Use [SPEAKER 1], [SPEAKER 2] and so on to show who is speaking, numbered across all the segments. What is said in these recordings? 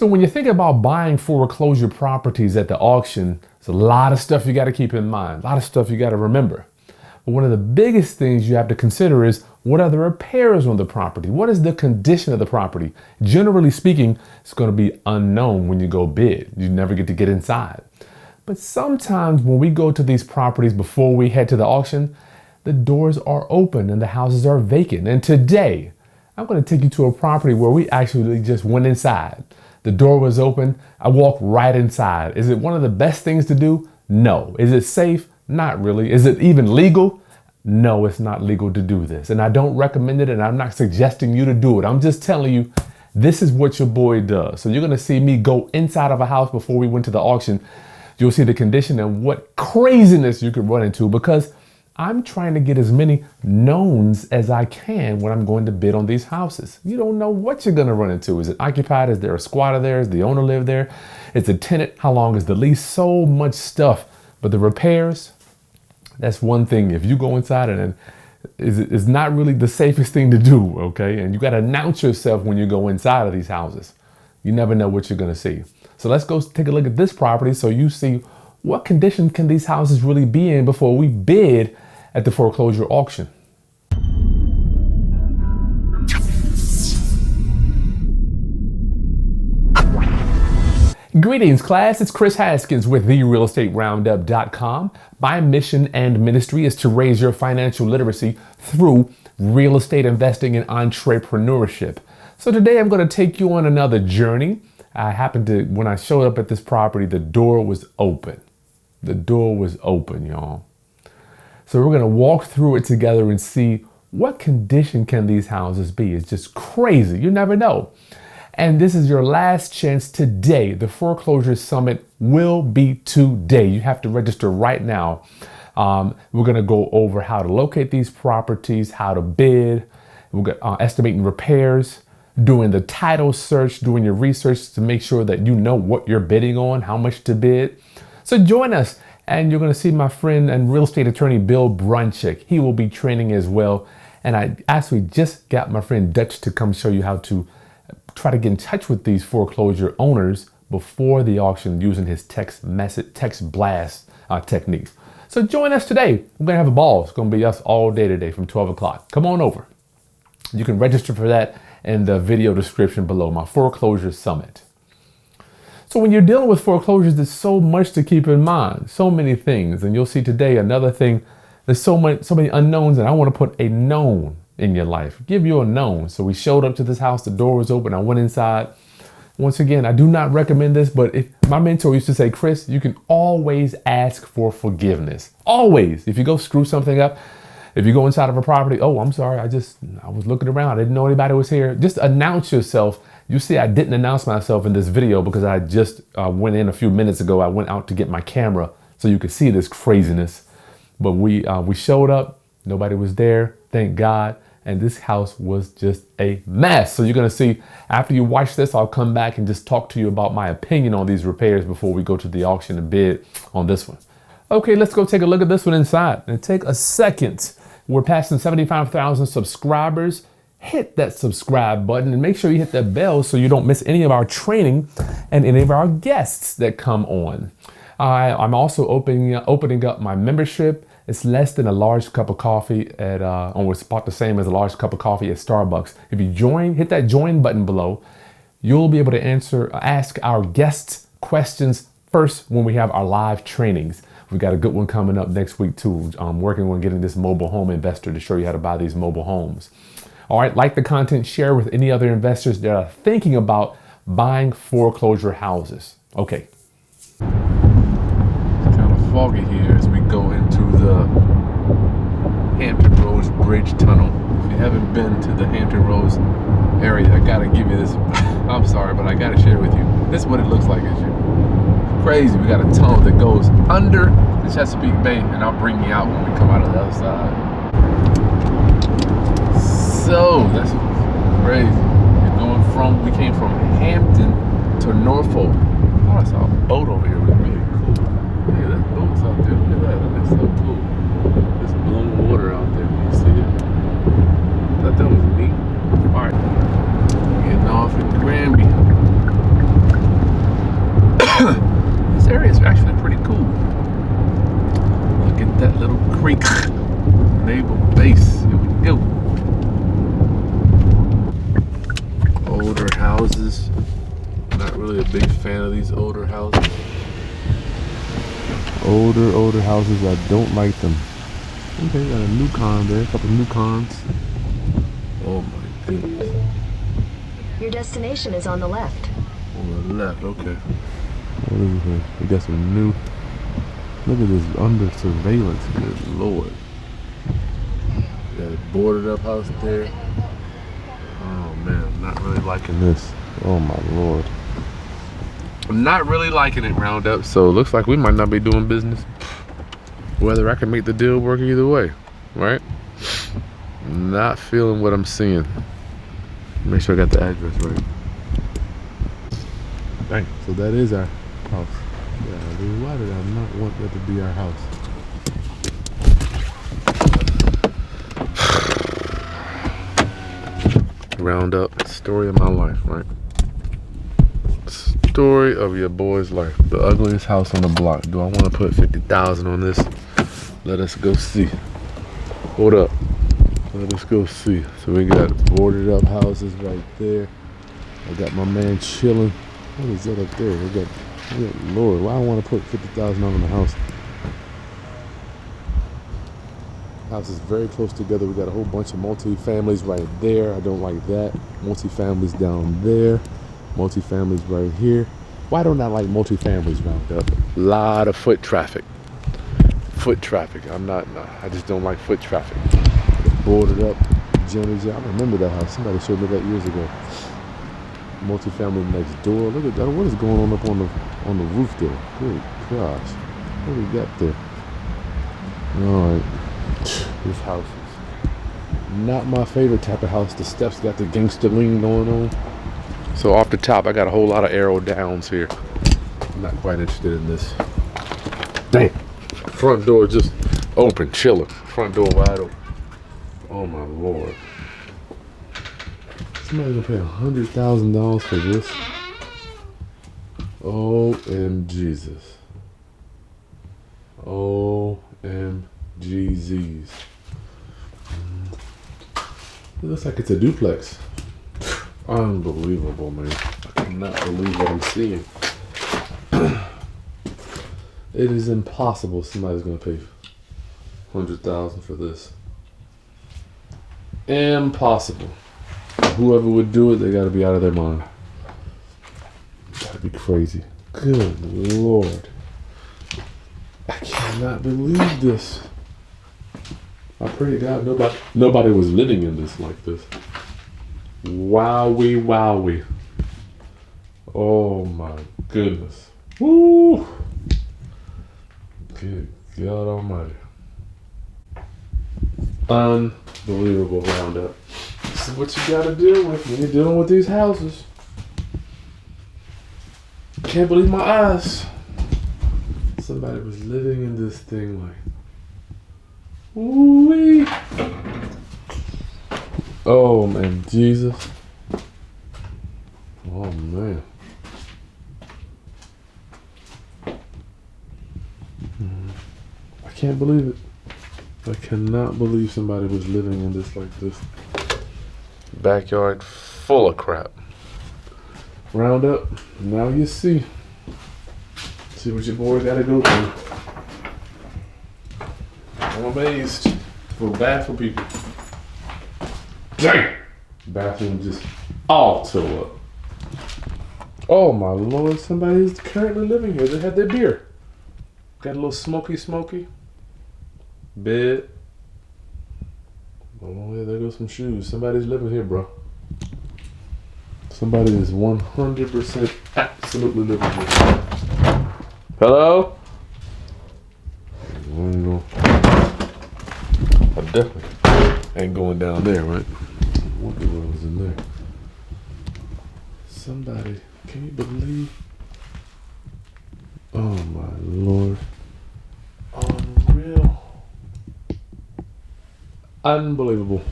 [SPEAKER 1] So when you think about buying foreclosure properties at the auction, there's a lot of stuff you got to keep in mind, a lot of stuff you got to remember. But one of the biggest things you have to consider is, what are the repairs on the property? What is the condition of the property? Generally speaking, it's going to be unknown when you go bid. You never get inside. But sometimes when we go to these properties before we head to the auction, the doors are open and the houses are vacant. And today, I'm going to take you to a property where we actually just went inside. The door was open. I walked right inside. Is it one of the best things to do? No. Is it safe? Not really. Is it even legal? No, it's not legal to do this. And I don't recommend it, and I'm not suggesting you to do it. I'm just telling you, this is what your boy does. So you're going to see me go inside of a house before we went to the auction. You'll see the condition and what craziness you could run into, because I'm trying to get as many knowns as I can when I'm going to bid on these houses. You don't know what you're going to run into. Is it occupied? Is there a squatter there? Is the owner live there? Is it tenant? How long is the lease? So much stuff. But the repairs, that's one thing. If you go inside and it's not really the safest thing to do, okay? And you got to announce yourself when you go inside of these houses. You never know what you're going to see. So let's go take a look at this property so you see what condition can these houses really be in before we bid at the foreclosure auction. Greetings, class. It's Kris Haskins with therealestateroundup.com. My mission and ministry is to raise your financial literacy through real estate investing and entrepreneurship. So today I'm going to take you on another journey. When I showed up at this property, the door was open. The door was open, y'all. So we're going to walk through it together and see what condition can these houses be. It's just crazy. You never know. And this is your last chance today. The foreclosure summit will be today. You have to register right now. We're going to go over how to locate these properties, how to bid, we're estimating repairs, doing the title search, doing your research to make sure that you know what you're bidding on, how much to bid. So join us, and you're going to see my friend and real estate attorney, Bill Brunchick. He will be training as well. And I actually just got my friend Dutch to come show you how to try to get in touch with these foreclosure owners before the auction using his text blast techniques. So join us today. We're going to have a ball. It's going to be us all day today from 12 o'clock. Come on over. You can register for that in the video description below, my foreclosure summit. So when you're dealing with foreclosures, there's so much to keep in mind, so many things. And you'll see today another thing. There's so many unknowns, and I want to put a known in your life. Give you a known. So we showed up to this house, the door was open, I went inside. Once again, I do not recommend this, but if my mentor used to say, Kris, you can always ask for forgiveness. Always. If you go screw something up, if you go inside of a property, oh, I'm sorry, I was looking around, I didn't know anybody was here. Just announce yourself. You see, I didn't announce myself in this video because I just went in a few minutes ago. I went out to get my camera so you could see this craziness. But we showed up, nobody was there, thank God. And this house was just a mess. So you're going to see, after you watch this, I'll come back and just talk to you about my opinion on these repairs before we go to the auction and bid on this one. Okay, let's go take a look at this one inside. And take a second. We're passing 75,000 subscribers. Hit that subscribe button and make sure you hit that bell so you don't miss any of our training and any of our guests that come on. I'm also opening up my membership. It's less than a large cup of coffee at, almost about the same as a large cup of coffee at Starbucks. If you join, hit that join button below. You'll be able to ask our guests questions first when we have our live trainings. We've got a good one coming up next week too. I'm working on getting this mobile home investor to show you how to buy these mobile homes. All right, like the content, share with any other investors that are thinking about buying foreclosure houses. Okay. It's kind of foggy here as we go into the Hampton Roads Bridge Tunnel. If you haven't been to the Hampton Roads area, I gotta give you this. I'm sorry, but I gotta share with you. This is what it looks like. It's crazy. We got a tunnel that goes under the Chesapeake Bay, and I'll bring you out when we come out of the other side. So that's crazy. We came from Hampton to Norfolk. Oh, I saw a boat over here. Really cool. Look at that boat's out there. Look at that. That looks so cool. There's blue water out there. Can you see it? Thought that was neat. All right. Getting off in Granby. This area is actually pretty cool. Look at that little creek. Naval base. Here we go. Older houses. Not really a big fan of these older houses. Older houses. I don't like them. Okay, got a new con there. A couple new cons. Oh my goodness.
[SPEAKER 2] Your destination is on the left.
[SPEAKER 1] On the left, okay. What is this? We got some new. Look at this under surveillance. Good lord. Got a boarded up house there. Oh man, I'm not really liking this. Oh my lord. I'm not really liking it, Roundup. So it looks like we might not be doing business. Whether I can make the deal work either way, right? Not feeling what I'm seeing. Make sure I got the address right. Dang. So that is our house. Yeah, dude, why did I not want that to be our house? Roundup, story of my life, right? Story of your boy's life. The ugliest house on the block. Do I want to put 50,000 on this? Let us go see. Hold up. Let us go see. So we got boarded up houses right there. I got my man chilling. What is that up there? We got, good lord, why I want to put 50,000 on the house? House is very close together. We got a whole bunch of multi-families right there. I don't like that. Multi-families down there. Multi-families right here. Why don't I like multi-families, Roundup? A lot of foot traffic. Foot traffic. I just don't like foot traffic. Boarded up. Jenny's. I remember that house. Somebody showed me that years ago. Multi-family next door. Look at that. What is going on up on the roof there? Good gosh. What do we got there? Alright. This house is not my favorite type of house. The steps got the gangster lean going on. So off the top, I got a whole lot of arrow downs here. I'm not quite interested in this. Dang. Front door just open, chilling. Front door wide open. Oh my lord. Somebody's gonna pay $100,000 for this. OMGesus. OMGZs. It looks like it's a duplex. Unbelievable, man. I cannot believe what I'm seeing. It is impossible somebody's gonna pay $100,000 for this. Impossible. Whoever would do it, they gotta be out of their mind. Gotta be crazy. Good lord. I cannot believe this. I pray to God nobody was living in this like this. Wowie wowie. Oh my goodness. Woo! Good God Almighty. Unbelievable Roundup. This is what you gotta deal with when you're dealing with these houses. Can't believe my eyes. Somebody was living in this thing like, ooh-wee. Oh man, Jesus. Oh man. I can't believe it. I cannot believe somebody was living in this like this. Backyard full of crap. Roundup, now you see. See what your boy gotta go through. I'm amazed. Feel bad for people. Dang! Bathroom just all tore up. Oh my lord, somebody's currently living here. They had their beer. Got a little smoky. Bed. Oh yeah, there goes some shoes. Somebody's living here, bro. Somebody is 100% absolutely living here. Hello? I definitely ain't going down there, right? What the world is in there? Somebody, can you believe? Oh my lord. Unreal. Unbelievable.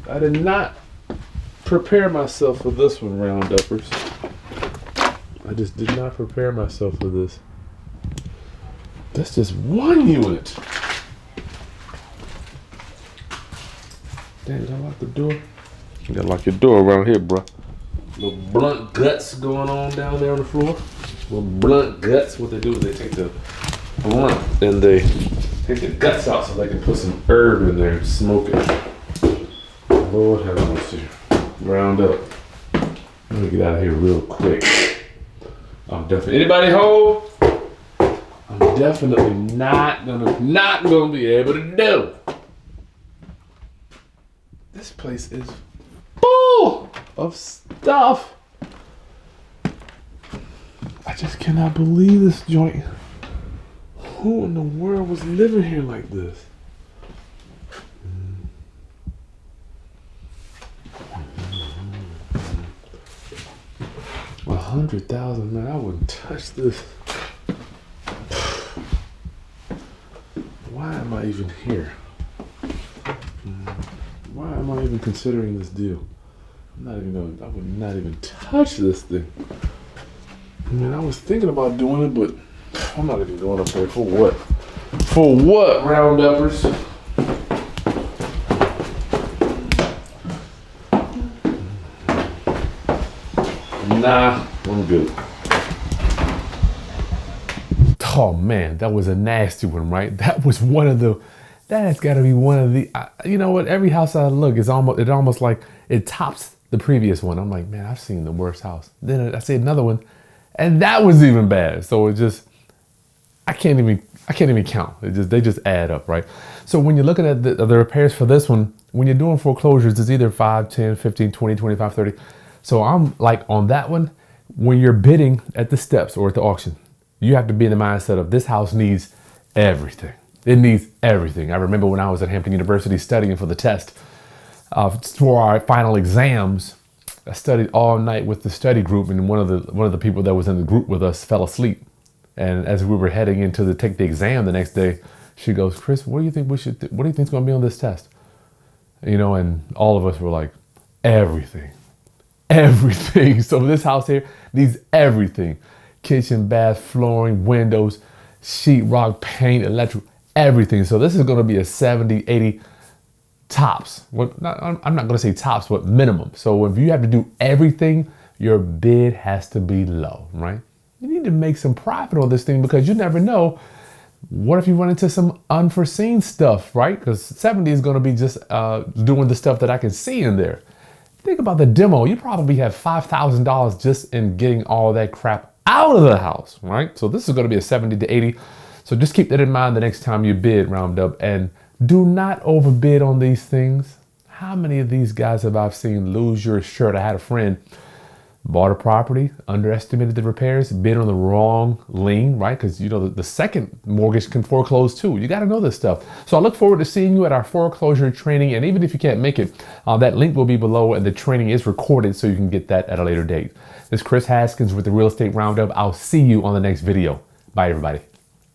[SPEAKER 1] I did not prepare myself for this one, Rounduppers. I just did not prepare myself for this. That's just one unit. Damn, did I lock the door? You gotta lock your door around here, bro. Little blunt guts going on down there on the floor. Little blunt guts. What they do is they take the blunt and they take the guts out so they can put some herb in there and smoke it. Lord have mercy. Round up. Let me get out of here real quick. I'm definitely, anybody home? I'm definitely not gonna be able to do. This place is full of stuff. I just cannot believe this joint. Who in the world was living here like this? $100,000, man, I wouldn't touch this. Why am I even here? Why am I even considering this deal? I would not even touch this thing. I mean, I was thinking about doing it, but I'm not even going up there. For what? For what, round-uppers? Nah, I'm good. Oh man, that was a nasty one, right? That was one of the, that's gotta be one of the, you know what? Every house I look is almost like it tops the previous one. I'm like, man, I've seen the worst house. Then I see another one and that was even bad. So it just, I can't even count. They just add up, right? So when you're looking at the repairs for this one, when you're doing foreclosures, it's either 5, 10, 15, 20, 25, 30. So I'm like on that one, when you're bidding at the steps or at the auction, you have to be in the mindset of this house needs everything. It needs everything. I remember when I was at Hampton University studying for the test, for our final exams, I studied all night with the study group, and one of the people that was in the group with us fell asleep. And as we were heading into take the exam the next day, she goes, "Kris, what do you think what do you think's going to be on this test?" You know, and all of us were like, everything. Everything. So this house here needs everything. Kitchen, bath, flooring, windows, sheetrock, paint, electrical, everything. So this is going to be a 70, 80 tops. I'm not going to say tops, but minimum. So if you have to do everything, your bid has to be low, right? You need to make some profit on this thing because you never know. What if you run into some unforeseen stuff, right? Because 70 is going to be just doing the stuff that I can see in there. Think about the demo. You probably have $5,000 just in getting all that crap out of the house, right? So this is going to be a 70 to 80. So just keep that in mind the next time you bid, round up, and do not overbid on these things. How many of these guys have I seen lose your shirt? I had a friend bought a property, underestimated the repairs, bid on the wrong lien, right? Because you know the second mortgage can foreclose too. You got to know this stuff. So I look forward to seeing you at our foreclosure training. And even if you can't make it, that link will be below, and the training is recorded so you can get that at a later date. This is Kris Haskins with the Real Estate Roundup. I'll see you on the next video. Bye, everybody.